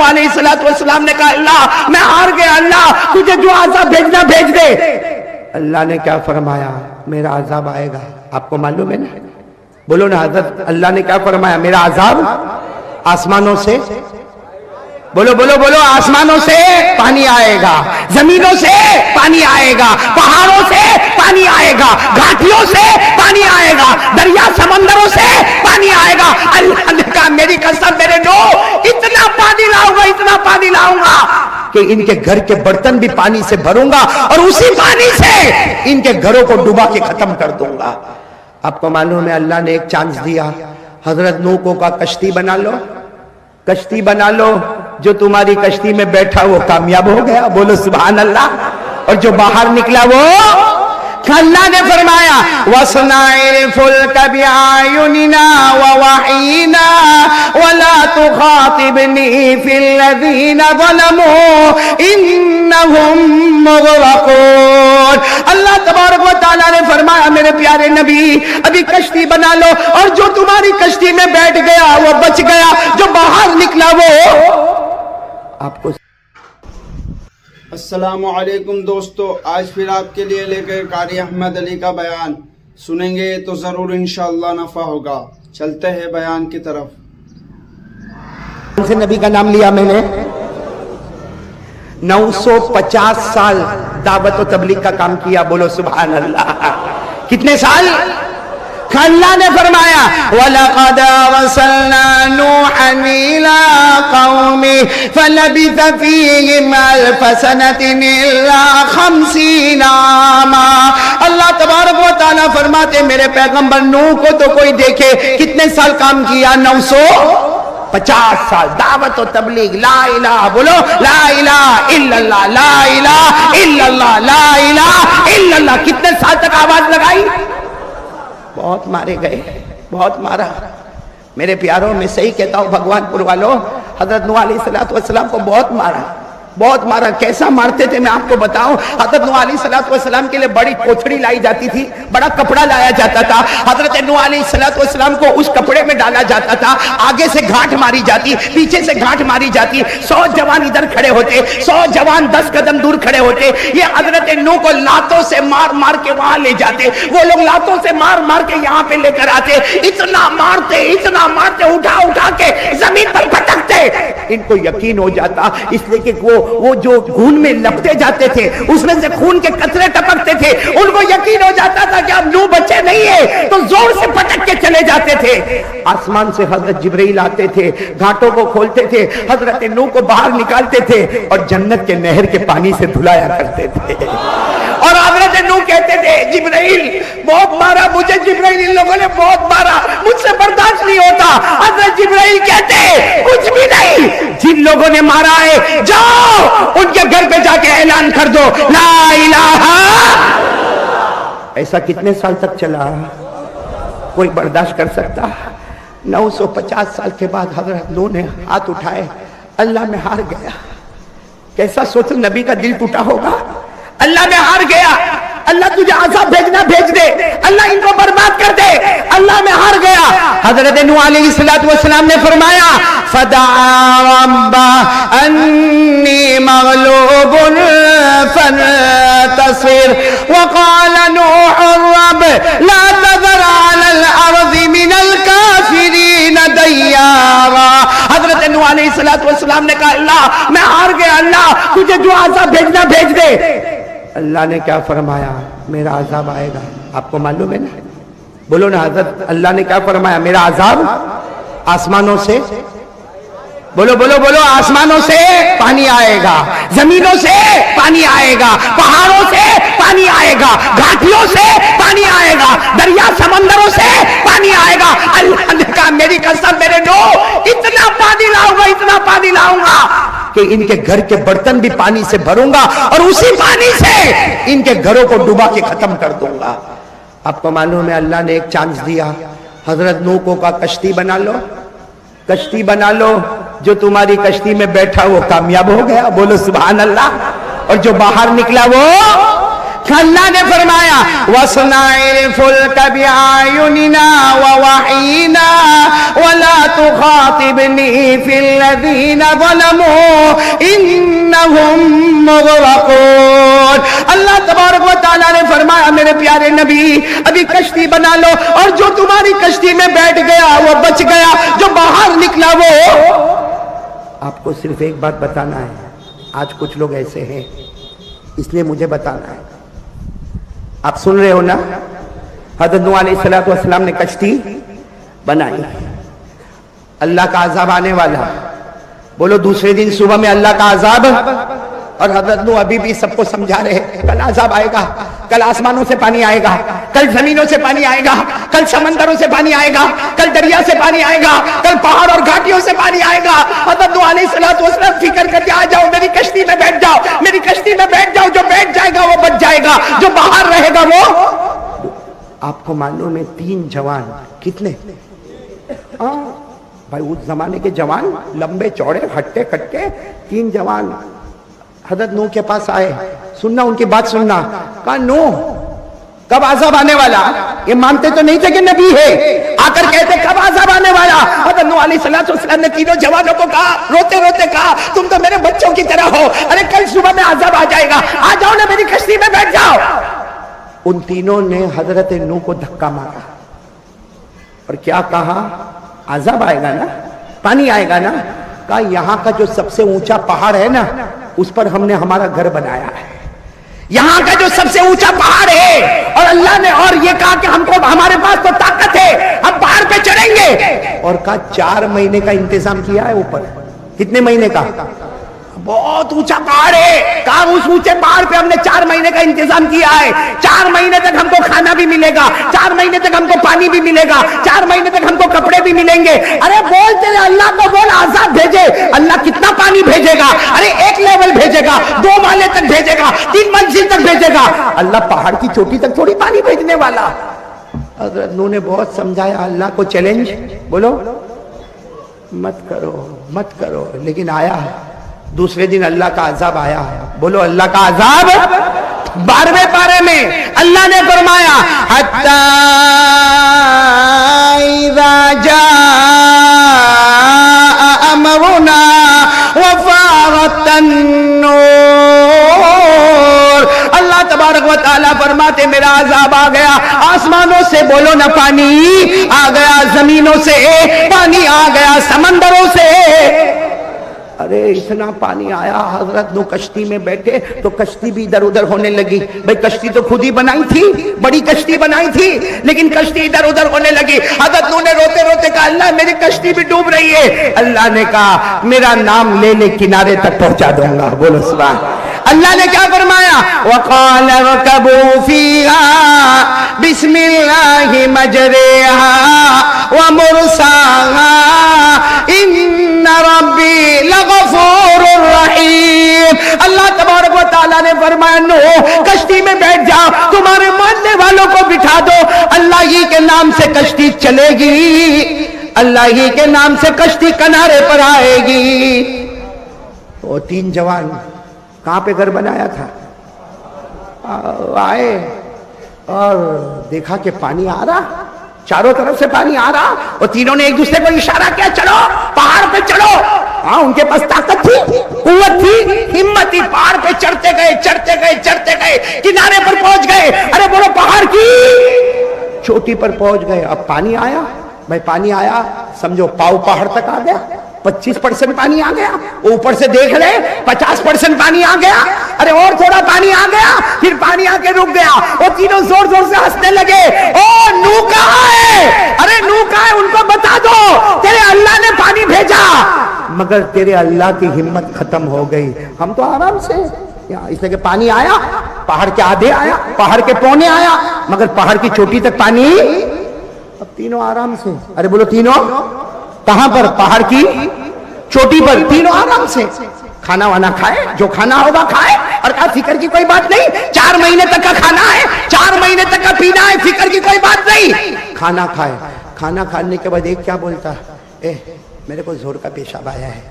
نوح علیہ السلام نے کہا اللہ میں ہار گیا، اللہ تجھے جو عذاب بھیجنا بھیج دے۔ اللہ نے کیا فرمایا؟ میرا عذاب آئے گا۔ آپ کو معلوم ہے نا؟ بولو نا حضرت، اللہ نے کیا فرمایا؟ میرا عذاب آسمانوں سے، بولو بولو بولو، آسمانوں سے پانی آئے گا، زمینوں سے پانی آئے گا، پہاڑوں سے پانی آئے گا، گھاٹیوں سے پانی آئے گا، دریا سمندروں سے پانی آئے گا۔ اللہ نے کہا میری قسم میرے نوح اتنا پانی لاؤں گا، اتنا پانی لاؤں گا کہ ان کے گھر کے برتن بھی پانی سے بھروں گا اور اسی پانی سے ان کے گھروں کو ڈوبا کے ختم کر دوں گا۔ آپ کو معلوم ہے اللہ نے ایک چانس دیا، حضرت نوح کو کہا کشتی بنا لو، کشتی بنا لو، جو تمہاری کشتی میں بیٹھا وہ کامیاب ہو گیا، بولو سبحان اللہ، اور جو باہر نکلا وہ، اللہ نے فرمایا وَاصْنَعِ الْفُلْكَ بِأَعْيُنِنَا وَوَحْيِنَا وَلَا تُخَاطِبْنِي فِي الَّذِينَ ظَلَمُوا إِنَّهُمْ مُغْرَقُونَ۔ اللہ تبارک و تعالیٰ نے فرمایا میرے پیارے نبی ابھی کشتی بنا لو، اور جو تمہاری کشتی میں بیٹھ گیا وہ بچ گیا، جو باہر نکلا وہ آپ کو۔ السلام علیکم دوستو، آج پھر آپ کے لیے لے کر قاری احمد علی کا بیان سنیں گے تو ضرور انشاءاللہ نفع ہوگا۔ چلتے ہیں بیان کی طرف۔ کون سے نبی کا نام لیا میں نے؟ 950 سال دعوت و تبلیغ کا کام کیا، بولو سبحان اللہ۔ کتنے سال؟ اللہ نے فرمایا وَلَقَدْ أَرْسَلْنَا نُوحًا إِلَىٰ قَوْمِهِ فَلَبِثَ فِيهِمْ أَلْفَ سَنَةٍ إِلَّا 50 عَامًا۔ اللہ تبارک و تعالیٰ فرماتے میرے پیغمبر نوح کو تو کوئی دیکھے کتنے سال کام کیا؟ 950 سال دعوت و تبلیغ، لا الہ، بولو لا الہ الا اللہ، لا الہ الا اللہ، لا الہ الا اللہ۔ کتنے سال تک آواز لگائی؟ بہت مارے گئے، بہت مارا میرے پیاروں۔ میں صحیح کہتا ہوں بھگوان پور والوں، حضرت نوح علیہ السلام کو بہت مارا، بہت مارا۔ کیسا مارتے تھے میں آپ کو بتاؤں۔ حضرت نوح علیہ السلام کے لیے بڑی کوتھڑی لائی جاتی تھی، بڑا کپڑا لایا جاتا تھا، حضرت نوح علیہ السلام کو اس کپڑے میں ڈالا جاتا تھا، آگے سے گھاٹ ماری جاتی، پیچھے سے گھاٹ ماری جاتی، 100 جوان ادھر کھڑے ہوتے، 100 جوان 10 قدم دور کھڑے ہوتے، یہ حضرت نوح کو لاتوں سے مار مار کے وہاں لے جاتے، وہ لوگ لاتوں سے مار مار کے یہاں پہ لے کر آتے، اتنا مارتے اٹھا اٹھا کے زمین پر پٹکتے۔ ان کو یقین ہو جاتا، اس لیے کہ وہ جو خون میں لپٹے جاتے تھے اس میں سے خون کے قطرے ٹپکتے تھے، ان کو یقین ہو جاتا تھا کہ اب نوح بچے نہیں ہے، تو زور سے پٹک کے چلے جاتے تھے۔ آسمان سے حضرت جبرائیل آتے تھے، گھاٹوں کو کھولتے تھے، حضرت نوح کو باہر نکالتے تھے اور جنت کے نہر کے پانی سے دھلایا کرتے تھے۔ اور حضرت نوح کہتے تھے جبرائیل بہت مارا مجھے، جبرائیل ان لوگوں نے بہت مارا، مجھ سے برداشت نہیں ہوتا۔ حضرت جبرائیل کہتے کچھ بھی نہیں، جن لوگوں نے مارا ہے جاؤ ان کے گھر پہ جا کے اعلان کر دو لا الہ۔ ایسا کتنے سال تک چلا؟ کوئی برداشت کر سکتا؟ 950 سال کے بعد حضرت نوح نے ہاتھ اٹھائے، اللہ میں ہار گیا۔ کیسا سوچ نبی کا دل ٹوٹا ہوگا، اللہ میں ہار گیا، اللہ تجھے عذاب بھیجنا بھیج دے، اللہ ان کو برباد کر دے، اللہ میں ہار گیا۔ حضرت نوح علیہ السلام نے فرمایا فَدَعَا رَبَّهُ أَنِّي مَغْلُوبٌ فَانتَصِرْ وَقَالَ نُوحٌ رَبِّ لَا تَذَرْ عَلَى الْأَرْضِ مِنَ الْكَافِرِينَ دَيَّارًا۔ حضرت نوح علیہ السلام نے کہا اللہ میں ہار گیا، اللہ تجھے جو عذاب بھیجنا بھیج دے۔ اللہ نے کیا فرمایا؟ میرا عذاب آئے گا۔ آپ کو معلوم ہے نا؟ بولو نا حضرت، اللہ نے کیا فرمایا؟ میرا عذاب آسمانوں سے، بولو بولو بولو، آسمانوں سے پانی آئے گا، زمینوں سے پانی آئے گا، پہاڑوں سے پانی آئے گا، گھاٹیوں سے پانی آئے گا، دریا سمندروں سے پانی آئے گا۔ اللہ نے کہا میری قسم میرے نوح اتنا پانی لاؤں گا، اتنا پانی لاؤں گا کہ ان کے گھر کے برتن بھی پانی سے بھروں گا اور اسی پانی سے ان کے گھروں کو ڈوبا کے ختم کر دوں گا۔ آپ کو معلوم ہے اللہ نے ایک چانس دیا، حضرت نوح کو کہا کشتی بنا لو، کشتی بنا لو، جو تمہاری کشتی میں بیٹھا وہ کامیاب ہو گیا، بولو سبحان اللہ، اور جو باہر نکلا وہ اللہ نے فرمایا وَاصْنَعِ الْفُلْكَ بِأَعْيُنِنَا وَوَحْيِنَا وَلَا تُخَاطِبْنِي فِي الَّذِينَ ظَلَمُوا إِنَّهُمْ مُغْرَقُونَ۔ اللہ تبارک و تعالیٰ نے فرمایا میرے پیارے نبی ابھی کشتی بنا لو، اور جو تمہاری کشتی میں بیٹھ گیا وہ بچ گیا، جو باہر نکلا وہ۔ آپ کو صرف ایک بات بتانا ہے، آج کچھ لوگ ایسے ہیں، اس لیے مجھے بتانا ہے۔ آپ سن رہے ہو نا، حضرت نوح علیہ السلام نے کشتی بنائی، اللہ کا عذاب آنے والا، بولو دوسرے دن صبح میں اللہ کا عذاب، اور حضرت نوح ابھی بھی سب کو سمجھا رہے کل عذاب آئے گا، کل آسمانوں سے پانی آئے گا، کل زمینوں سے پانی آئے گا، کل سمندروں سے پانی آئے گا، کل دریا سے پانی آئے گا، کل پہاڑ اور گھاٹیوں سے پانی آئے گا۔ حضرت نوح علیہ السلام فکر کرتے آ جاؤ میری کشتی میں بیٹھ جاؤ، میری کشتی میں بیٹھ جاؤ، جو بیٹھ جائے گا وہ بچ جائے گا، جو باہر رہے گا وہ۔ آپ کو معلوم ہے 3 جوان کتنے؟ بھائی اس زمانے کے جوان لمبے چوڑے ہٹے کٹے 3 جوان حضرت نوح کے پاس آئے، سننا ان کی بات سننا، کہا نوح کب عذاب آنے والا؟ یہ مانتے تو نہیں تھے کہ نبی ہے، آ کر کہتے کب عذاب آنے والا؟ حضرت نوح علیہ السلام نے تینوں جوانوں کو کہا، روتے روتے کہا تم تو میرے بچوں کی طرح ہو، ارے کل صبح میں عذاب آ جائے گا، آ جاؤ نا میری کشتی میں بیٹھ جاؤ۔ ان تینوں نے حضرت نوح کو دھکا مارا اور کیا کہا؟ عذاب آئے گا نا، پانی آئے گا نا؟ کہا یہاں کا جو سب سے اونچا پہاڑ ہے نا اس پر ہم نے ہمارا گھر بنایا ہے، یہاں کا جو سب سے اونچا پہاڑ ہے، اور اللہ نے اور یہ کہا کہ ہم کو ہمارے پاس تو طاقت ہے، ہم پہاڑ پہ چڑھیں گے، اور کہا 4 مہینے کا انتظام کیا ہے اوپر۔ کتنے مہینے کا؟ بہت اونچا پہاڑ ہے، کہا اس اونچے پہاڑ پہ ہم نے 4 مہینے کا انتظام کیا ہے، 4 مہینے تک ہم کو کھانا بھی ملے گا، 4 مہینے تک ہم کو پانی بھی ملے گا، 4 مہینے تک ہم کو کپڑے بھی ملیں گے۔ ارے بول تیرے اللہ کو بول عذاب بھیجے، اللہ کتنا پانی بھیجے گا؟ ارے 1 لیول بھیجے گا، 2 مالے تک بھیجے گا، 3 منزل تک بھیجے گا، اللہ پہاڑ کی چوٹی تک تھوڑی پانی بھیجنے والا۔ حضرت نوح نے بہت سمجھایا اللہ کو، چیلنج بولو مت کرو مت کرو، لیکن آیا دوسرے دن اللہ کا عذاب آیا ہے، بولو اللہ کا عذاب۔ 12ویں پارے میں اللہ نے فرمایا حتی اذا جاء امرنا وفارت النور، اللہ تبارک و تعالیٰ فرماتے میرا عذاب آ گیا، آسمانوں سے بولو نہ پانی آ گیا، زمینوں سے پانی آ گیا، سمندروں سے۔ ارے اتنا پانی آیا، حضرت نوح کشتی میں بیٹھے تو کشتی بھی ادھر ادھر ہونے لگی۔ بھئی کشتی تو خود ہی بنائی تھی، بڑی کشتی بنائی تھی، لیکن کشتی ادھر ادھر ہونے لگی۔ حضرت نوح نے روتے روتے کہا اللہ میری کشتی بھی ڈوب رہی ہے۔ اللہ نے کہا میرا نام لے لے کنارے تک پہنچا دوں گا، بولو سبحان۔ اللہ نے کیا فرمایا؟ وَقَالَ ارْكَبُوا فِيهَا بِسْمِ اللَّهِ مَجْرَاهَا وَمُرْسَاهَا إِنَّ رَبِّي لَغَفُورٌ رَحِيمٌ۔ اللہ تبارک و تعالیٰ نے فرمایا نوح کشتی میں بیٹھ جاؤ، تمہارے ماننے والوں کو بٹھا دو، اللہ ہی کے نام سے کشتی چلے گی، اللہ ہی کے نام سے کشتی کنارے پر آئے گی۔ وہ 3 جوان کہاں پہ گھر بنایا تھا؟ آئے اور دیکھا کہ پانی آ رہا، چاروں طرف سے پانی آ رہا، اور تینوں نے ایک دوسرے کو اشارہ کیا چلو پہاڑ پہ چڑھو۔ ہاں ان کے پاس طاقت تھی، قوت تھی، ہمت تھی، پہاڑ پہ چڑھتے گئے چڑھتے گئے چڑھتے گئے، کنارے پر پہنچ گئے، ارے بولو پہاڑ کی چوٹی پر پہنچ گئے۔ اب پانی آیا، بھائی پانی آیا سمجھو پاؤ پہاڑ تک آ گیا، 25% پانی آ گیا، اوپر سے دیکھ لے 50% پانی آ گیا، ارے اور تھوڑا پانی آ گیا، پھر پانی آ کے رک گیا۔ وہ تینوں زور زور سے ہنسنے لگے، او نوح کہاں ہے؟ ارے نوح کہاں ہے؟ ان کو بتا دو تیرے اللہ نے پانی بھیجا، مگر تیرے اللہ کی ہمت ختم ہو گئی، ہم تو آرام سے اس لیے کہ پانی آیا، پہاڑ کے آدھے آیا، پہاڑ کے پونے آیا، مگر پہاڑ کی چوٹی تک پانی۔ اب تینوں آرام سے، ارے بولو تینوں کہاں پر؟ پہاڑ کی چوٹی پر، تینوں آرام سے کھانا وانا کھائے، جو کھانا ہوگا کھائے، اور کہا فکر کی کوئی بات نہیں، 4 مہینے تک کا کھانا ہے، 4 مہینے تک کا پینا ہے، فکر کی کوئی بات نہیں۔ کھانا کھائے، کھانا کھانے کے بعد ایک کیا بولتا، میرے کو زور کا پیشاب آیا ہے،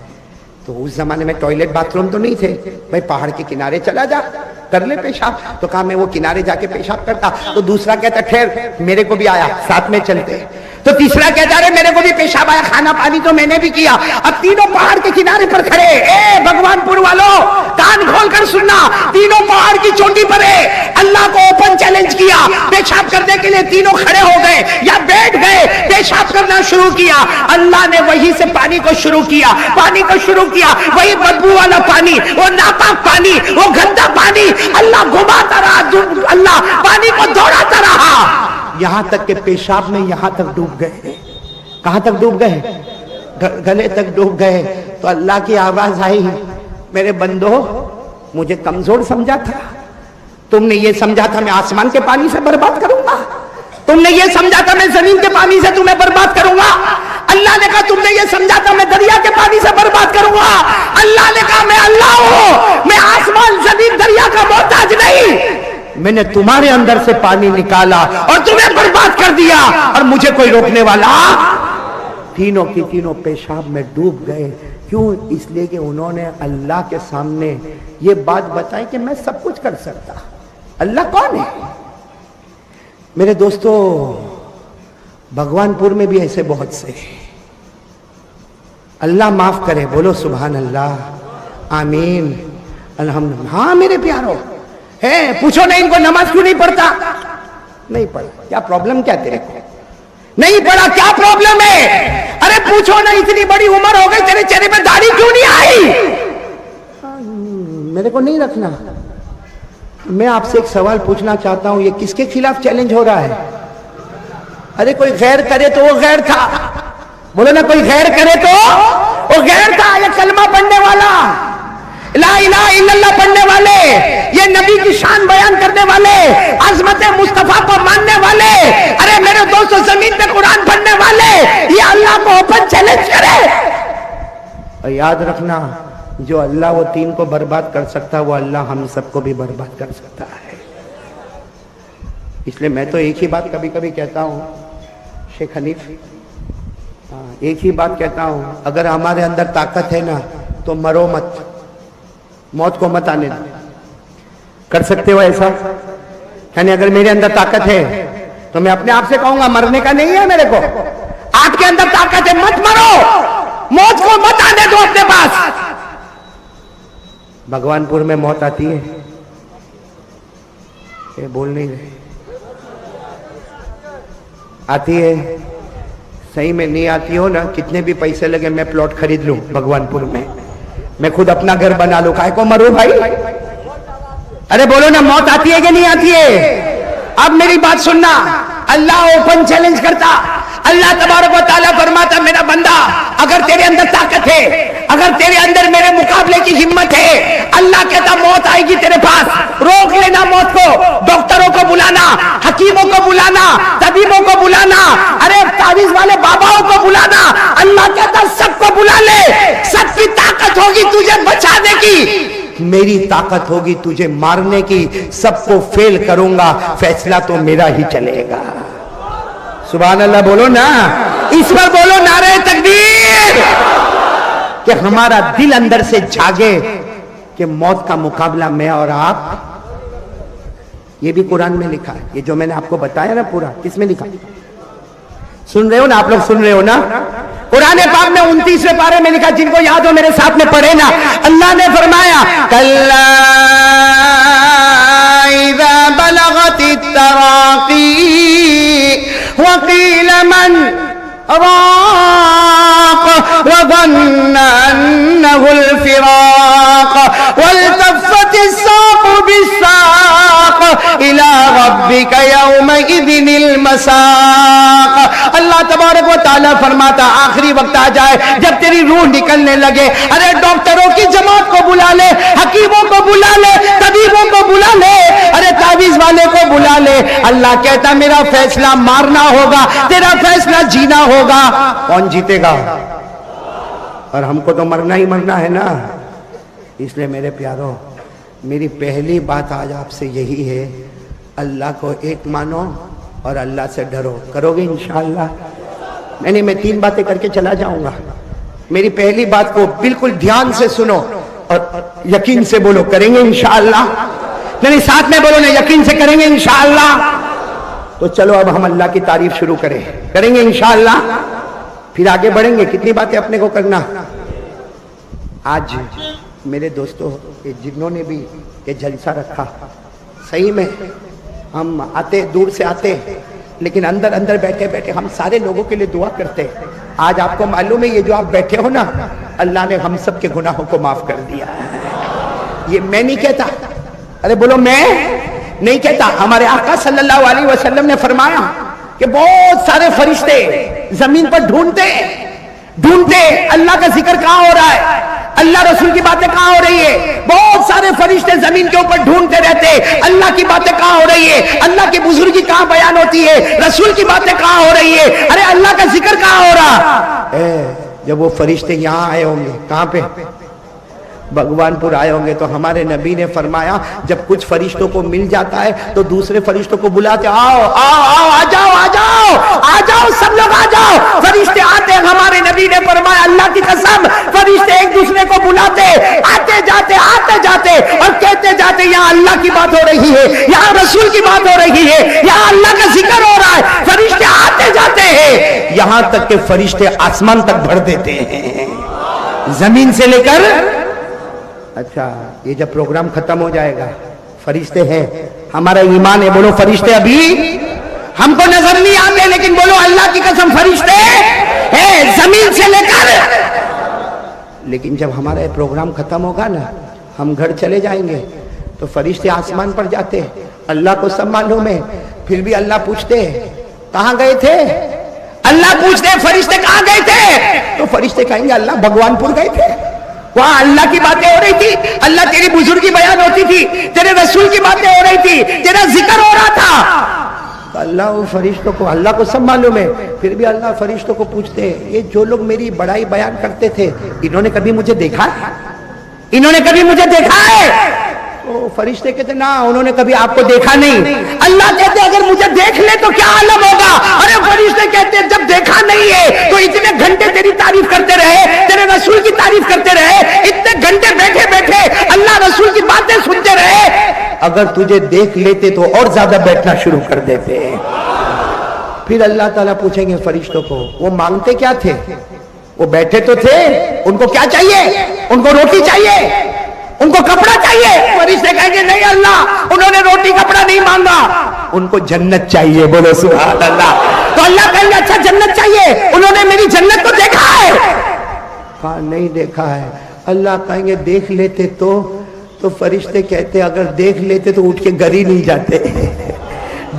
تو تو اس زمانے میں ٹوائلٹ باتھ روم تو نہیں تھے، بھائی پہاڑ کے کنارے چلا جا کر لے پیشاب. تو کہا میں وہ کنارے جا کے پیشاب کرتا. تو دوسرا کہتا ٹھہر میرے کو بھی آیا ساتھ میں چلتے. تو تیسرا کہتا رہے میرے کو بھی پیشاب آیا، کھانا پانی تو میں نے بھی کیا. اب تینوں پہاڑ کے کنارے پر کھڑے. اے بھگوان پور والوں کان کھول کر سننا، تینوں پہاڑ کی چوٹی پر ہے. اللہ کو اوپن چیلنج کیا، پیشاب کرنے کے لیے تینوں کھڑے ہو گئے یا بیٹھ گئے، پیشاب کرنا شروع کیا. اللہ نے وہی سے پانی کو شروع کیا، پانی کو شروع کیا. وہی بدبو والا پانی، وہ ناپاک پانی، وہ گندا پانی اللہ گھماتا رہا، اللہ پانی کو دوڑاتا رہا یہاں تک کہ پیشاب میں یہاں تک ڈوب گئے. کہاں تک ڈوب گئے؟ گلے تک ڈوب گئے. تو اللہ کی آواز آئی، میرے بندو مجھے کمزور سمجھا تھا، تم نے یہ سمجھا تھا میں آسمان کے پانی سے برباد کروں گا، تم نے یہ سمجھا تھا میں زمین کے پانی سے تمہیں برباد کروں گا. اللہ نے کہا تم نے یہ سمجھا تھا میں دریا کے پانی سے برباد کروں گا. اللہ نے کہا میں اللہ ہوں، میں آسمان زمین دریا کا محتاج نہیں. میں نے تمہارے اندر سے پانی نکالا اور تمہیں برباد کر دیا، اور مجھے کوئی روکنے والا. تینوں کی تینوں پیشاب میں ڈوب گئے. کیوں؟ اس لیے کہ انہوں نے اللہ کے سامنے یہ بات بتائی کہ میں سب کچھ کر سکتا. اللہ کون ہے؟ میرے دوستو بھگوان پور میں بھی ایسے بہت سے. اللہ معاف کرے، بولو سبحان اللہ، آمین، الحمدللہ. ہاں میرے پیارو ہے، پوچھو نہیں ان کو نماز کیوں نہیں پڑھتا؟ نہیں پڑھا. کیا پرابلم کیا تیرے کو؟ نہیں پڑھا، کیا پرابلم ہے؟ ارے پوچھو نا، اتنی بڑی عمر ہو گئی تیرے چہرے پہ داڑھی کیوں نہیں آئی؟ میرے کو نہیں رکھنا. میں آپ سے ایک سوال پوچھنا چاہتا ہوں، یہ کس کے خلاف چیلنج ہو رہا ہے؟ ارے کوئی غیر کرے تو وہ غیر تھا. بولو نا، کوئی غیر کرے تو وہ غیر تھا. یہ کلمہ پڑھنے والا، لا الہ الا اللہ پڑھنے والے، یہ نبی کی شان بیان کرنے والے، عظمت مصطفیٰ کو ماننے والے، ارے میرے دوستو زمین پہ قرآن پڑھنے والے، یہ اللہ کو اوپن چیلنج کرے. اور یاد رکھنا، جو اللہ وہ تین کو برباد کر سکتا، وہ اللہ ہم سب کو بھی برباد کر سکتا ہے. اس لیے میں تو ایک ہی بات کبھی کبھی کہتا ہوں شیخ حنیف، ایک ہی بات کہتا ہوں، اگر ہمارے اندر طاقت ہے نا تو مرو مت، موت کو مت آنے دو. کر سکتے ہو ایسا؟ یعنی اگر میرے اندر طاقت ہے تو میں اپنے آپ سے کہوں گا مرنے کا نہیں ہے میرے کو. آپ کے اندر طاقت ہے، مت مرو، موت کو مت آنے دو اپنے پاس. بھگوان پور میں موت آتی ہے، یہ بول نہیں رہے. آتی ہے، صحیح میں نہیں آتی ہو نا، کتنے بھی پیسے لگے میں پلاٹ خرید لوں بھگوان پور میں خود اپنا گھر بنا لوں. کائے کو مرو بھائی؟ ارے بولو نا، موت آتی ہے کہ نہیں آتی ہے؟ اب میری بات سننا، اللہ اوپن چیلنج کرتا. اللہ تبارک و تعالیٰ فرماتا میرا بندہ اگر تیرے اندر طاقت ہے، اگر تیرے اندر میرے مقابلے کی ہمت ہے، اللہ کہتا موت آئے گی تیرے پاس، روک لینا موت کو. ڈاکٹروں کو بلانا، حکیموں کو بلانا، طبیبوں کو بلانا، ارے تعویذ والے باباؤں کو بلانا. اللہ کہتا سب کو بلا لے، سب کی طاقت ہوگی تجھے بچانے کی، میری طاقت ہوگی تجھے مارنے کی. سب کو فیل کروں گا، فیصلہ تو میرا ہی چلے گا. سبحان اللہ بولو نا، اس پر بولو نعرہ تکبیر، کہ ہمارا دل اندر سے جاگے کہ موت کا مقابلہ میں اور آپ. یہ بھی قرآن میں لکھا ہے، یہ جو میں نے آپ کو بتایا نا پورا، کس میں لکھا؟ سن رہے ہو نا آپ لوگ؟ سن رہے ہو نا؟ قرآن پاک میں 29ویں پارے میں لکھا، جن کو یاد ہو میرے ساتھ میں پڑھے نا. اللہ نے فرمایا کلا اذا بلغت التراقی وقیل من راق وظن انه الفراق والتفت الساق بالساق الى ربك يومئذ المساق. اللہ تبارک و تعالیٰ فرماتا آخری وقت آ جائے جب تیری روح نکلنے لگے، ارے ڈاکٹروں کی جماعت کو بلا لے، حکیموں کو بلا لے، طبیبوں کو بلا لے، ارے تعویذ والے کو بلا لے. اللہ کہتا میرا فیصلہ مارنا ہوگا، تیرا فیصلہ جینا ہوگا. کون جیتے گا؟ اور ہم کو تو مرنا ہی مرنا ہے نا. اس لیے میرے پیارو، میری پہلی بات آج آپ سے یہی ہے، اللہ کو ایک مانو اور اللہ سے ڈرو. کرو گے انشاءاللہ؟ نہیں میں 3 باتیں کر کے چلا جاؤں گا. میری پہلی بات کو بالکل دھیان سے سنو اور یقین سے بولو کریں گے انشاءاللہ. نہیں ساتھ میں بولو نا یقین سے کریں گے انشاءاللہ. تو چلو اب ہم اللہ کی تعریف شروع کریں گے انشاءاللہ. پھر آگے بڑھیں گے. کتنی باتیں اپنے کو کرنا. آج میرے دوستوں جنہوں نے بھی یہ جلسہ رکھا, صحیح میں ہم آتے دور سے آتے لیکن اندر اندر بیٹھے بیٹھے ہم سارے لوگوں کے لیے دعا کرتے. آج آپ کو معلوم ہے یہ جو آپ بیٹھے ہو نا, اللہ نے ہم سب کے گناہوں کو معاف کر دیا. یہ میں نہیں کہتا, ارے بولو میں نہیں کہتا. ہمارے آقا صلی اللہ علیہ وسلم نے فرمایا کہ بہت سارے فرشتے زمین پر ڈھونڈتے اللہ کا ذکر کہاں ہو رہا ہے, اللہ رسول کی باتیں کہاں ہو رہی ہے. بہت سارے فرشتے زمین کے اوپر ڈھونڈتے رہتے اللہ کی باتیں کہاں ہو رہی ہے, اللہ کی بزرگی کہاں بیان ہوتی ہے, رسول کی باتیں کہاں ہو رہی ہے, ارے اللہ کا ذکر کہاں ہو رہا. جب وہ فرشتے یہاں آئے ہوں گے, کہاں پہ بھگوان پور آئے ہوں گے, تو ہمارے نبی نے فرمایا جب کچھ فرشتوں کو مل جاتا ہے تو دوسرے فرشتوں کو بلاتے, آؤ آؤ آؤ آ جاؤ آ جاؤ آ جاؤ سب لوگ آ جاؤ. فرشتے آتے, ہمارے نبی نے فرمایا اللہ کی قسم فرشتے ایک دوسرے کو بلاتے, آتے جاتے اور کہتے جاتے یہاں اللہ کی بات ہو رہی ہے, یہاں رسول کی بات ہو رہی ہے, یہاں اللہ کا ذکر ہو رہا ہے. فرشتے آتے جاتے ہیں یہاں تک کہ فرشتے آسمان تک بھر دیتے ہیں, زمین سے لے کر. اچھا یہ جب پروگرام ختم ہو جائے گا فرشتے ہیں, ہمارا ایمان ہے, بولو فرشتے ابھی ہم کو نظر نہیں آتے لیکن بولو اللہ کی قسم فرشتے ہیں زمین سے لے کر. لیکن جب ہمارا یہ پروگرام ختم ہوگا نا, ہم گھر چلے جائیں گے تو فرشتے آسمان پر جاتے, اللہ کو سب معلوم ہے. پھر بھی اللہ پوچھتے کہاں گئے تھے, اللہ پوچھتے فرشتے کہاں گئے تھے, تو فرشتے کہیں گے اللہ بھگوان پور گئے تھے, وہاں اللہ کی باتیں ہو رہی تھی, اللہ تیری بزرگی بیان ہوتی تھی, تیرے رسول کی باتیں ہو رہی تھی, تیرا ذکر ہو رہا تھا. تو اللہ وہ فرشتوں کو, اللہ کو سب معلوم ہے, پھر بھی اللہ فرشتوں کو پوچھتے یہ جو لوگ میری بڑائی بیان کرتے تھے انہوں نے کبھی مجھے دیکھا ہے, انہوں نے کبھی مجھے دیکھا ہے. تو فرشتے کہتے نا انہوں نے کبھی آپ کو دیکھا نہیں. اللہ کہتے اگر مجھے دیکھ لے تو کیا عالم ہوگا. ارے فرشتے کہتے جب دیکھا نہیں ہے تو اتنے گھنٹے تیری تعریف کرتے رہے, تیرے رسول کی تعریف کرتے رہے, اتنے گھنٹے بیٹھے بیٹھے اللہ رسول کی باتیں سنتے رہے, اگر تجھے دیکھ لیتے تو اور زیادہ بیٹھنا شروع کر دیتے. پھر اللہ تعالیٰ پوچھیں گے فرشتوں کو وہ مانگتے کیا تھے, وہ بیٹھے تو تھے, ان کو کیا چاہیے, ان کو روٹی چاہیے, ان کو کپڑا چاہیے. فرشتے کہیں گے نہیں اللہ انہوں نے روٹی کپڑا نہیں مانگا, ان کو جنت چاہیے. بولو سبحان اللہ. تو اللہ کہیں گے اچھا جنت چاہیے, انہوں نے میری جنت کو دیکھا ہے, کہا نہیں دیکھا ہے. اللہ کہیں گے دیکھ لیتے تو فرشتے کہتے اگر دیکھ لیتے تو اٹھ کے گھر ہی نہیں جاتے,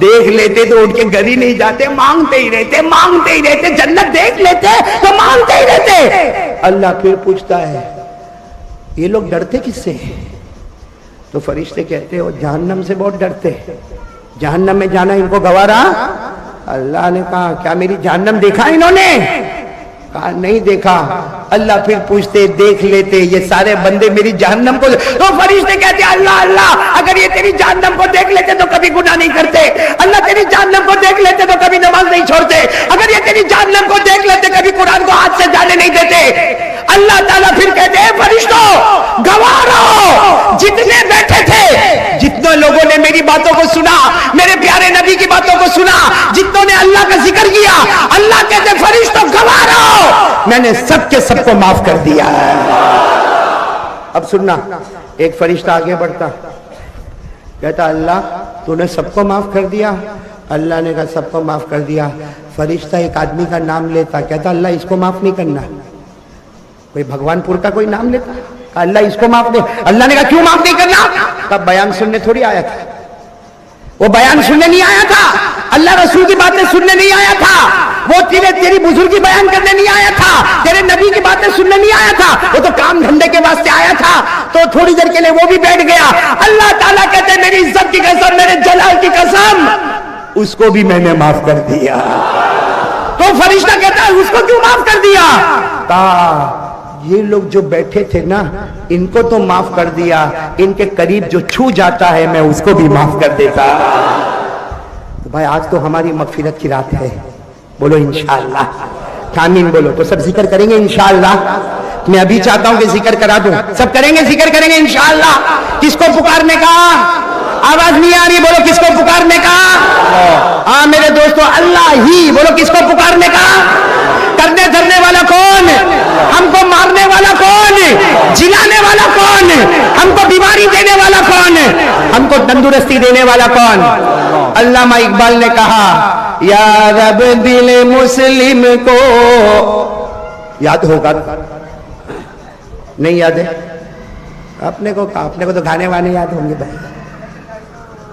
دیکھ لیتے تو اٹھ کے گھر ہی نہیں جاتے, مانگتے ہی رہتے, جنت دیکھ لیتے تو مانگتے ہی رہتے. اللہ پھر پوچھتا ہے یہ لوگ ڈرتے کس سے, تو فرشتے کہتے ہو جہنم سے بہت ڈرتے, جہنم میں جانا ان کو گوارا. اللہ نے کہا کیا میری جہنم دیکھا انہوں نے, کہا نہیں دیکھا. اللہ پھر پوچھتے دیکھ لیتے یہ سارے بندے میری جہنم کو, تو فرشتے کہتے اللہ اگر یہ تیری جہنم کو دیکھ لیتے تو کبھی گناہ نہیں کرتے, اللہ تیری جہنم کو دیکھ لیتے تو کبھی نماز نہیں چھوڑتے, اگر یہ تیری جہنم کو دیکھ لیتے کبھی قرآن کو ہاتھ سے جانے نہیں دیتے. اللہ تعالیٰ پھر کہتے ہیں فرشتوں گواہ رہو, جتنے بیٹھے تھے, جتنے لوگوں نے میری باتوں کو سنا, میرے پیارے نبی کی باتوں کو سنا, جتنوں نے اللہ کا ذکر کیا, اللہ کہتے فرشتوں گواہ رہو میں نے سب کے سب کو معاف کر دیا ہے. اب سننا, ایک فرشتہ آگے بڑھتا کہتا اللہ تو نے سب کو معاف کر دیا. اللہ نے کہا سب کو معاف کر دیا. فرشتہ ایک آدمی کا نام لیتا, کہتا اللہ اس کو معاف نہیں کرنا. کوئی بھگوان پور کا کوئی نام لیتا, اللہ اس کو معاف دے. اللہ نے کہا کیوں معاف نہیں کرنا, تب بیان سننے تھوڑی آیا تھا, وہ بیان سننے نہیں آیا تھا, اللہ رسول کی باتیں سننے نہیں آیا تھا, وہ تیری بزرگی بیان کرنے نہیں آیا تھا, تیرے نبی کی باتیں سننے نہیں آیا تھا, وہ تو کام دھندے کے واسطے آیا تھا. تو تھوڑی دیر کے لیے وہ بھی بیٹھ گیا. اللہ تعالیٰ کہتے میری عزت کی قسم, میرے جلال کی قسم, اس کو بھی میں نے معاف کر دیا. تو فرشتہ کہتا ہے اس کو کیوں معاف کر دیا, یہ لوگ جو بیٹھے تھے نا ان کو تو معاف کر دیا, ان کے قریب جو چھو جاتا ہے میں اس کو بھی معاف کر دیتا. تو بھائی آج تو ہماری مغفرت کی رات ہے, بولو انشاءاللہ. آمین بولو تو سب ذکر کریں گے انشاءاللہ. میں ابھی چاہتا ہوں کہ ذکر کرا دوں. سب کریں گے, ذکر کریں گے انشاءاللہ. کس کو پکارنے کا؟ آواز نہیں آ رہی, بولو کس کو پکارنے کا؟ ہاں میرے دوستو, اللہ ہی. بولو کس کو پکارنے کا؟ کرنے دھرنے والا کون؟ ہم کو مارنے والا کون؟ جلانے والا کون؟ ہم کو بیماری دینے والا کون؟ ہم کو تندرستی دینے والا کون؟ علامہ اقبال نے کہا یا رب دل مسلم کو, یاد ہوگا نہیں یاد ہے اپنے کو تو گانے وانے یاد ہوں گے بھائی.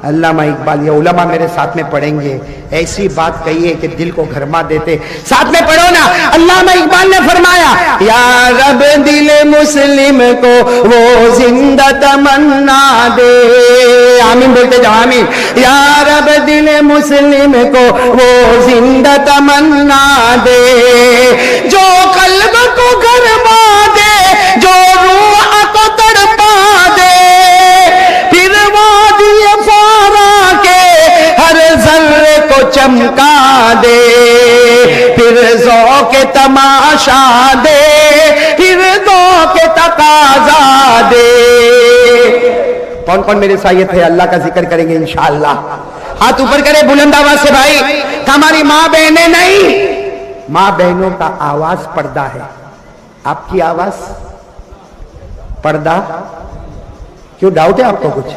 علامہ اقبال, یہ علماء میرے ساتھ میں پڑھیں گے, ایسی بات کہیے کہ دل کو گھرما دیتے. ساتھ میں پڑھو نا. علامہ اقبال نے فرمایا یا رب دل مسلم کو وہ زندہ تمنا دے. آمین بولتے جاؤ, آمین. یا رب دل مسلم کو وہ زندہ تمنا دے, جو قلب کو گھرما دے, جو روح کو تڑپا دے, پھر وادی فارا کے ہر ذرے کو چمکا دے, پھر ذوق تماشا دے, پھر ذوق تقاضا دے. کون کون میرے ساتھ ہے اللہ کا ذکر کریں گے انشاءاللہ؟ ہاتھ اوپر کرے بلند آواز سے بھائی. ہماری ماں بہنیں نہیں, ماں بہنوں کا آواز پردہ ہے. آپ کی آواز پردہ کیوں؟ ڈاؤٹ ہے آپ کو کچھ؟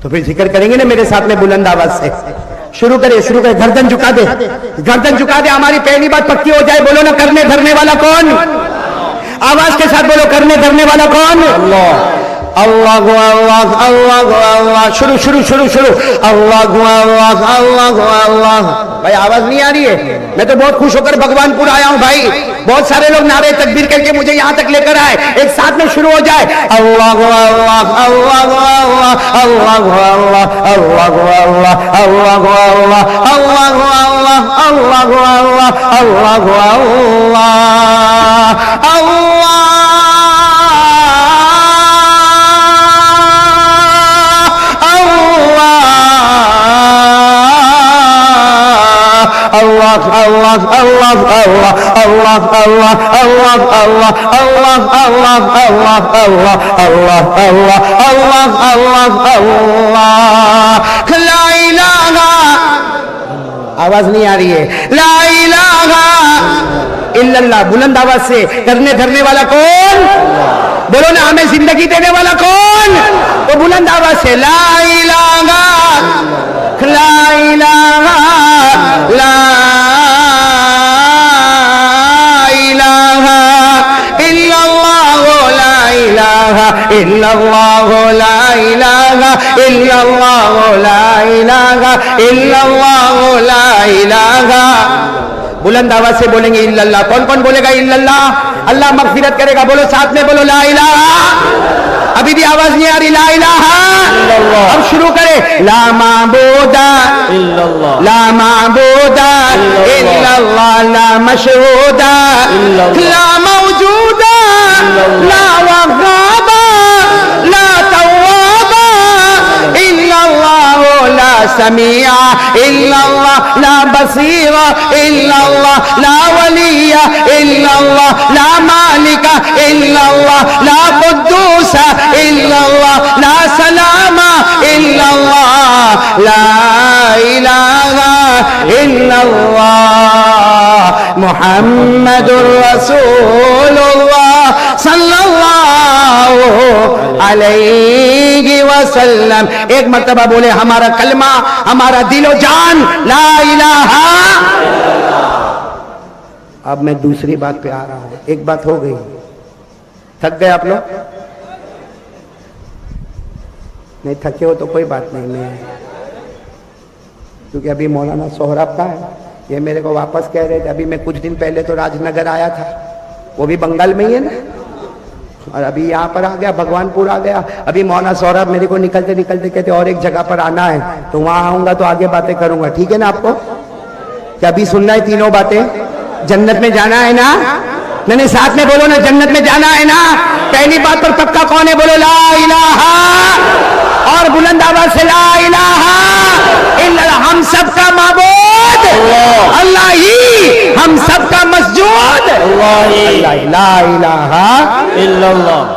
تو پھر ذکر کریں گے نا میرے ساتھ میں بلند آواز سے. شروع کرے, گردن جھکا دے, گردن جھکا دے. ہماری پہلی بات پکی ہو جائے. بولو نا کرنے دھرنے والا کون؟ آواز کے ساتھ بولو کرنے دھرنے والا کون؟ اللہ. اللہ اللہ اللہ اللہ. شروع. اللہ اللہ اللہ. بھائی آواز نہیں آ رہی ہے؟ میں تو بہت خوش ہو کر بھگوان پور آیا ہوں بھائی. بہت سارے لوگ نعرے تکبیر کر کے مجھے یہاں تک لے کر آئے. ایک ساتھ میں شروع ہو جائے. اللہ اللہ اللہ اللہ اللہ اللہ اللہ اللہ اللہ اللہ اللہ اللہ اللہ. اللہ اللہ اللہ اللہ اللہ اللہ اللہ اللہ اللہ اللہ اللہ اللہ اللہ اللہ. لا الہ, آواز نہیں آ رہی ہے. لا الہ الا اللہ. بلند آواز سے. کرنے دھرنے والا کون؟ بولو نا. ہمیں زندگی دینے والا کون؟ تو بلند آواز سے لا الہ لا الہ لا الہ الا اللہ لا الہ الا اللہ لا الہ الا اللہ لا الہ الا اللہ لا الہ. بلند آواز سے بولیں گے الا اللہ. کون کون بولے گا الا اللہ؟ اللہ مغفرت کرے گا. بولو ساتھ میں, بولو لا الہ. ابھی بھی آواز نہیں آ رہی. لا الہ. اب شروع کرے. لا معبود الا اللہ, لا معبود الا اللہ, لا مشہود لا موجود لا وهاب لا تواب الا اللہ, لا سمیع الا اللہ, لا بصیر الا اللہ, لا ولی الا اللہ, لا مالک الا اللہ, لا قدوس الا اللہ, لا سلام الا اللہ, لا الہ الا اللہ محمد رسول اللہ صلی اللہ علیہ وسلم. ایک مرتبہ بولے ہمارا کلمہ, ہمارا دل و جان لا الہ. اب میں دوسری بات پہ آ رہا ہوں. ایک بات ہو گئی, تھک گئے آپ لوگ؟ نہیں تھکے ہو تو کوئی بات نہیں. میں کیونکہ ابھی مولانا سہراب کا ہے, یہ میرے کو واپس کہہ رہے تھے. ابھی میں کچھ دن پہلے تو راج نگر آیا تھا, وہ بھی بنگال میں ہی ہے نا, اور ابھی یہاں پر آ گیا, بھگوان پور آ گیا. ابھی مولانا سہراب میرے کو نکلتے نکلتے کہتے اور ایک جگہ پر آنا ہے, تو وہاں آؤں گا تو آگے باتیں کروں گا. ٹھیک ہے نا آپ کو؟ کہ ابھی سننا ہے تینوں باتیں؟ جنت میں جانا ہے نا؟ نہیں ساتھ میں بولو نا, جنت میں جانا ہے نا. پہلی بات پر پکا کون ہے؟ بولو لا الہ. اور بلند آواز سے لا الہ الا اللہ. ہم سب کا معبود اللہ ہی, ہم سب کا مسجد موجود اللہ لا الہ الا اللہ